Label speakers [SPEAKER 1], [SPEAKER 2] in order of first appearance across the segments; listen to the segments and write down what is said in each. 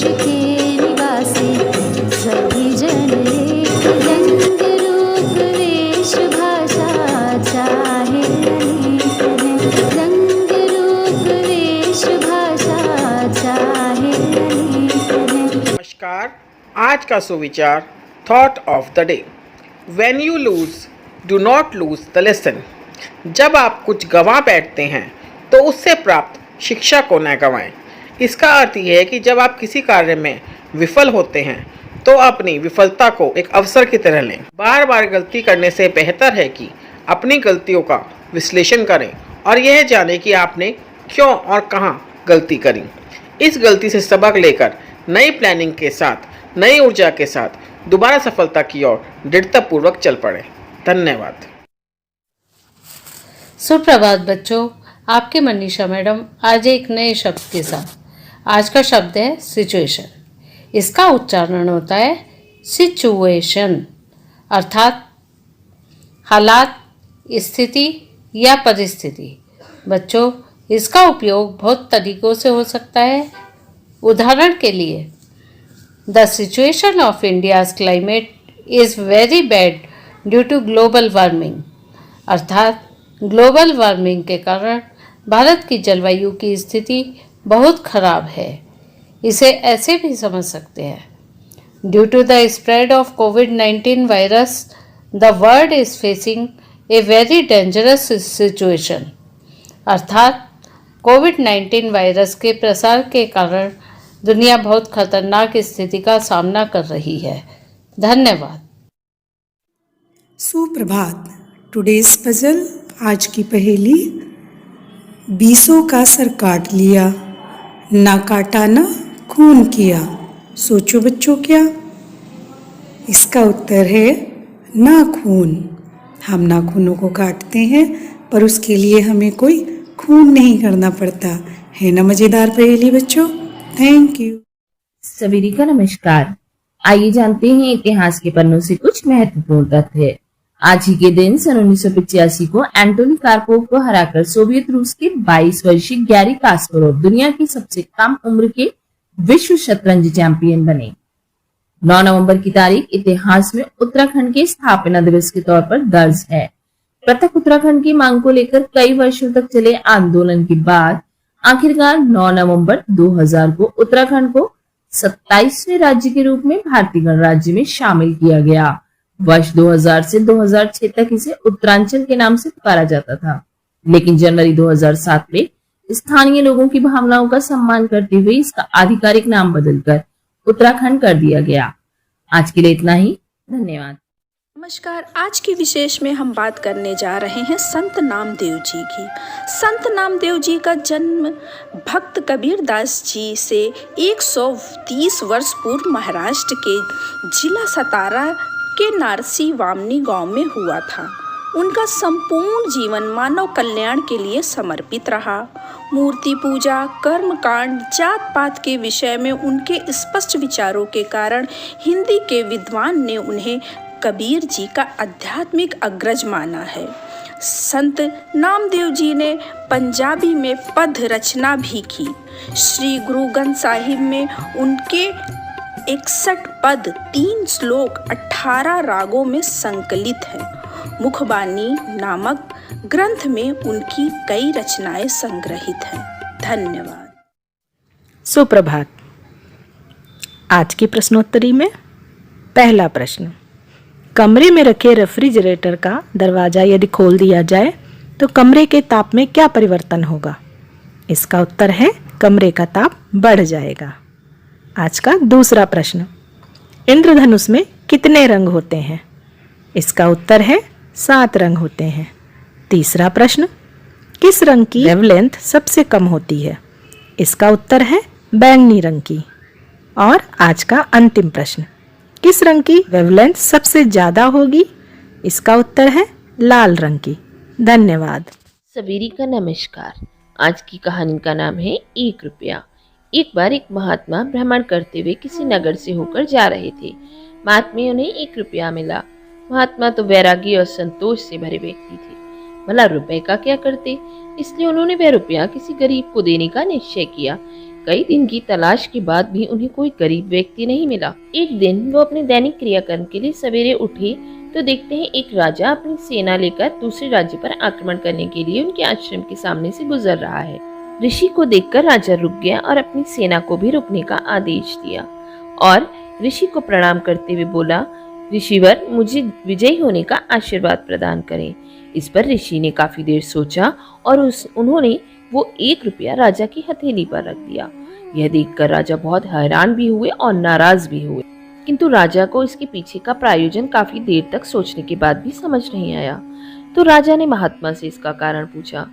[SPEAKER 1] विश्व के निवासी सभी जन एक, रंग रूप वेश भाषा चाहे अनेक हैं, रंग रूप वेश भाषा चाहे अनेक हैं।
[SPEAKER 2] नमस्कार, आज का सुविचार thought of the day. When you lose do not lose the lesson. जब आप कुछ गंवा बैठते हैं तो उससे प्राप्त शिक्षा को न गंवाएं। इसका अर्थ यह है कि जब आप किसी कार्य में विफल होते हैं तो अपनी विफलता को एक अवसर की तरह लें। बार बार गलती करने से बेहतर है कि अपनी गलतियों का विश्लेषण करें और यह जानें कि आपने क्यों और कहां गलती करी। इस गलती से सबक लेकर नई प्लानिंग के साथ, नई ऊर्जा के साथ दोबारा सफलता की ओर दृढ़तापूर्वक चल पड़े। धन्यवाद।
[SPEAKER 3] सुप्रभात बच्चों, आपके मनीषा मैडम आज एक नए शब्द के साथ। आज का शब्द है सिचुएशन। इसका उच्चारण होता है सिचुएशन, अर्थात हालात, स्थिति या परिस्थिति। बच्चों, इसका उपयोग बहुत तरीकों से हो सकता है। उदाहरण के लिए, the situation of India's climate is very bad due to global warming, अर्थात ग्लोबल वार्मिंग के कारण भारत की जलवायु की स्थिति बहुत खराब है। इसे ऐसे भी समझ सकते हैं, due to the spread of कोविड-19 virus the world is facing a very dangerous situation, अर्थात कोविड-19 वायरस के प्रसार के कारण दुनिया बहुत खतरनाक स्थिति का सामना कर रही है। धन्यवाद।
[SPEAKER 4] सुप्रभात। टुडेज पजल, आज की पहेली। बीसों का सर काट लिया, ना काटा ना खून किया। सोचो बच्चों क्या? इसका उत्तर है नाखून। हम नाखूनों को काटते हैं पर उसके लिए हमें कोई खून नहीं करना पड़ता है ना। मजेदार पहेली बच्चों। Thank you.
[SPEAKER 5] सभी को नमस्कार। आइए जानते हैं इतिहास के पन्नों से कुछ महत्वपूर्ण तथ्य। आज ही के दिन सन 1985 को एंटोनी कार्पोव को हराकर सोवियत रूस के 22 वर्षीय गैरी कास्परोव दुनिया की सबसे कम उम्र के विश्व शतरंज चैंपियन बने। 9 नवंबर की तारीख इतिहास में उत्तराखंड के स्थापना दिवस के तौर पर दर्ज है। पृथक उत्तराखंड की मांग को लेकर कई वर्षों तक चले आंदोलन के बाद आखिरकार 9 नवंबर 2000 को उत्तराखंड को 27वें राज्य के रूप में भारतीय गणराज्य में शामिल किया गया। वर्ष 2000 से 2006 तक इसे उत्तरांचल के नाम से पुकारा जाता था, लेकिन जनवरी 2007 में स्थानीय लोगों की भावनाओं का सम्मान करते हुए इसका आधिकारिक नाम बदलकर उत्तराखंड कर दिया गया। आज के लिए इतना ही। धन्यवाद।
[SPEAKER 6] नमस्कार। आज की विशेष में हम बात करने जा रहे हैं संत नामदेव जी की। संत नामदेव जी का जन्म भक्त कबीरदास जी से 130 वर्ष पूर्व महाराष्ट्र के जिला सतारा के नारसी वामनी गांव में हुआ था। उनका संपूर्ण जीवन मानव कल्याण के लिए समर्पित रहा। मूर्ति पूजा, कर्म कांड, जात पात के विषय में उनके स्पष्ट विचारों के कारण हिंदी के विद्वान ने उन्हें कबीर जी का आध्यात्मिक अग्रज माना है। संत नामदेव जी ने पंजाबी में पद रचना भी की। श्री गुरु ग्रंथ साहिब में उनके 61 पद, 3 श्लोक, 18 रागों में संकलित है। मुखबानी नामक ग्रंथ में उनकी कई रचनाएं संग्रहित हैं। धन्यवाद।
[SPEAKER 7] सुप्रभात। आज की प्रश्नोत्तरी में पहला प्रश्न, कमरे में रखे रेफ्रिजरेटर का दरवाजा यदि खोल दिया जाए तो कमरे के ताप में क्या परिवर्तन होगा? इसका उत्तर है कमरे का ताप बढ़ जाएगा। आज का दूसरा प्रश्न, इंद्रधनुष में कितने रंग होते हैं? इसका उत्तर है 7 रंग होते हैं। तीसरा प्रश्न, किस रंग की वेवलेंथ सबसे कम होती है? इसका उत्तर है बैंगनी रंग की। और आज का अंतिम प्रश्न, किस रंग की वेवलेंथ सबसे ज्यादा होगी? इसका उत्तर है लाल रंग की। धन्यवाद।
[SPEAKER 5] सभी का नमस्कार। आज की कहानी का नाम है 1 रुपया। एक बार एक महात्मा भ्रमण करते हुए किसी नगर से होकर जा रहे थे। महात्मा उन्हें 1 रुपया मिला। महात्मा तो वैरागी और संतोष से भरे व्यक्ति थे। भला रुपए का क्या करते, इसलिए उन्होंने वह रुपया किसी गरीब को देने का निश्चय किया। कई दिन की तलाश के बाद भी उन्हें कोई गरीब व्यक्ति नहीं मिला। एक दिन वो अपने दैनिक क्रियाकर्म के लिए सवेरे उठे तो देखते हैं एक राजा अपनी सेना लेकर दूसरे राज्य पर आक्रमण करने के लिए उनके आश्रम के सामने से गुजर रहा है। ऋषि को देखकर राजा रुक गया और अपनी सेना को भी रुकने का आदेश दिया और ऋषि को प्रणाम करते हुए बोला, ऋषिवर, मुझे विजयी होने का आशीर्वाद प्रदान करें। इस पर ऋषि ने काफी देर सोचा और उन्होंने वो 1 रुपया राजा की हथेली पर रख दिया। यह देखकर राजा बहुत हैरान भी हुए और नाराज भी हुए, किंतु राजा को इसके पीछे का प्रायोजन काफी देर तक सोचने के बाद भी समझ नहीं आया। तो राजा ने महात्मा से इसका कारण पूछा।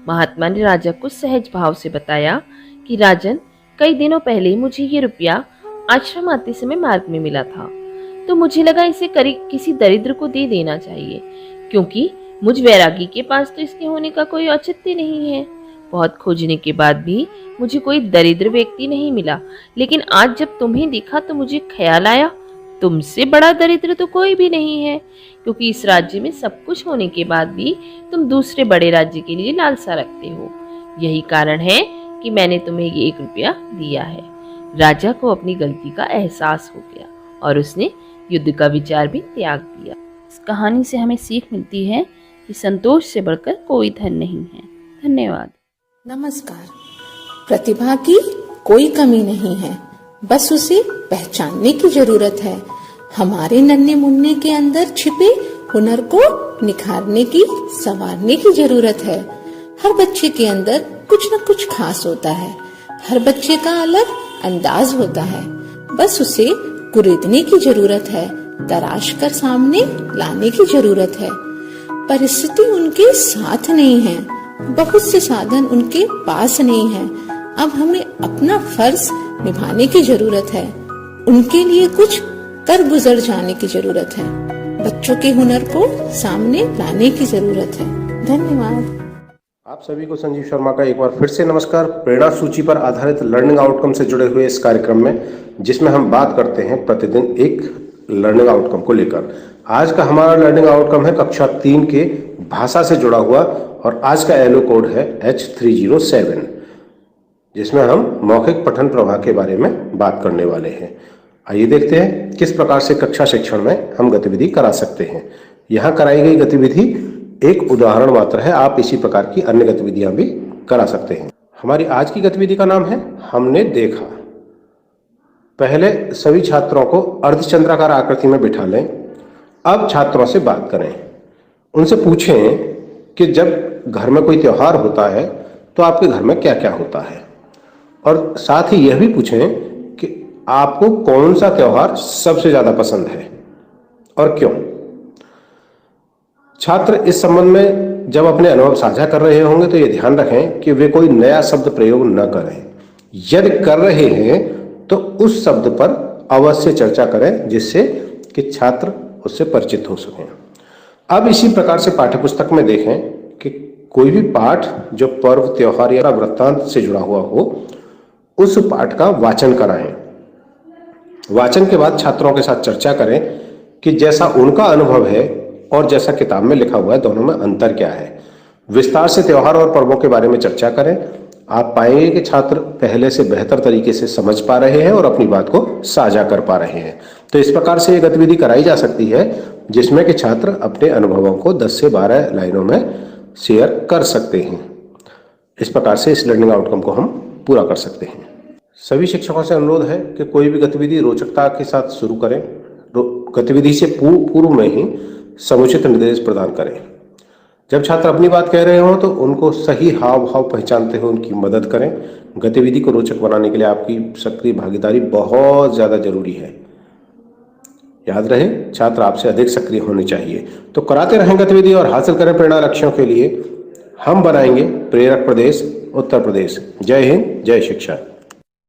[SPEAKER 5] महात्मा ने राजा को सहज भाव से बताया कि राजन, कई दिनों पहले मुझे ये रुपया आश्रम आते समय मार्ग में मिला था, तो मुझे लगा इसे किसी दरिद्र को दे देना चाहिए, क्योंकि मुझ वैरागी के पास तो इसके होने का कोई औचित्य नहीं है। बहुत खोजने के बाद भी मुझे कोई दरिद्र व्यक्ति नहीं मिला, लेकिन आज जब तुम्हें देखा तो मुझे ख्याल आया, तुमसे बड़ा दरिद्र तो कोई भी नहीं है, क्योंकि इस राज्य में सब कुछ होने के बाद भी तुम दूसरे बड़े राज्य के लिए लालसा रखते हो। यही कारण है कि मैंने तुम्हें ये 1 रुपया दिया है। राजा को अपनी गलती का एहसास हो गया और उसने युद्ध का विचार भी त्याग दिया। इस कहानी से हमें सीख मिलती है कि संतोष से बढ़कर कोई धन नहीं है। धन्यवाद।
[SPEAKER 8] नमस्कार। प्रतिभा की कोई कमी नहीं है, बस उसे पहचानने की जरूरत है। हमारे नन्हे मुन्ने के अंदर छिपे हुनर को निखारने की, संवारने की जरूरत है। हर बच्चे के अंदर कुछ न कुछ खास होता है। हर बच्चे का अलग अंदाज होता है, बस उसे कुरेदने की जरूरत है, तराश कर सामने लाने की जरूरत है। परिस्थिति उनके साथ नहीं है, बहुत से साधन उनके पास नहीं है। अब हमें अपना फर्ज निभाने की जरूरत है, उनके लिए कुछ कर गुजर जाने की जरूरत है। बच्चों के हुनर को सामने लाने की जरूरत है। धन्यवाद।
[SPEAKER 9] आप सभी को संजीव शर्मा का एक बार फिर से नमस्कार। प्रेरणा सूची पर आधारित लर्निंग आउटकम से जुड़े हुए इस कार्यक्रम में, जिसमें हम बात करते हैं प्रतिदिन एक लर्निंग आउटकम को लेकर। आज का हमारा लर्निंग आउटकम है कक्षा 3 के भाषा से जुड़ा हुआ, और आज का एलो कोड है H307, जिसमें हम मौखिक पठन प्रवाह के बारे में बात करने वाले हैं। आइए देखते हैं किस प्रकार से कक्षा शिक्षण में हम गतिविधि करा सकते हैं। यहाँ कराई गई गतिविधि एक उदाहरण मात्र है, आप इसी प्रकार की अन्य गतिविधियां भी करा सकते हैं। हमारी आज की गतिविधि का नाम है हमने देखा। पहले सभी छात्रों को अर्धचंद्राकार आकृति में बिठा लें। अब छात्रों से बात करें, उनसे पूछें कि जब घर में कोई त्योहार होता है तो आपके घर में क्या क्या होता है, और साथ ही यह भी पूछें कि आपको कौन सा त्योहार सबसे ज्यादा पसंद है और क्यों। छात्र इस संबंध में जब अपने अनुभव साझा कर रहे होंगे तो ये ध्यान रखें कि वे कोई नया शब्द प्रयोग न करें। यदि कर रहे हैं तो उस शब्द पर अवश्य चर्चा करें, जिससे कि छात्र उससे परिचित हो सकें। अब इसी प्रकार से पाठ्यपुस्तक में देखें कि कोई भी पाठ जो पर्व, त्योहार या वृत्तांत से जुड़ा हुआ हो, उस पाठ का वाचन कराएं। वाचन के बाद छात्रों के साथ चर्चा करें कि जैसा उनका अनुभव है और जैसा किताब में लिखा हुआ है, दोनों में अंतर क्या है। विस्तार से त्योहार और पर्वों के बारे में चर्चा करें। आप पाएंगे कि छात्र पहले से बेहतर तरीके से समझ पा रहे हैं और अपनी बात को साझा कर पा रहे हैं। तो इस प्रकार से ये गतिविधि कराई जा सकती है, जिसमें कि छात्र अपने अनुभवों को 10 से 12 लाइनों में शेयर कर सकते हैं। इस प्रकार से इस लर्निंग आउटकम को हम पूरा कर सकते हैं। सभी शिक्षकों से अनुरोध है कि कोई भी गतिविधि रोचकता के साथ शुरू करें। गतिविधि से पूर्व में ही समुचित निर्देश प्रदान करें। जब छात्र अपनी बात कह रहे हों तो उनको सही हाव भाव पहचानते हुए उनकी मदद करें। गतिविधि को रोचक बनाने के लिए आपकी सक्रिय भागीदारी बहुत ज़्यादा जरूरी है। याद रहे, छात्र आपसे अधिक सक्रिय होने चाहिए। तो कराते रहें गतिविधि और हासिल करें प्रेरणा लक्ष्यों के लिए। हम बनाएंगे प्रेरक प्रदेश उत्तर प्रदेश। जय हिंद, जय शिक्षा।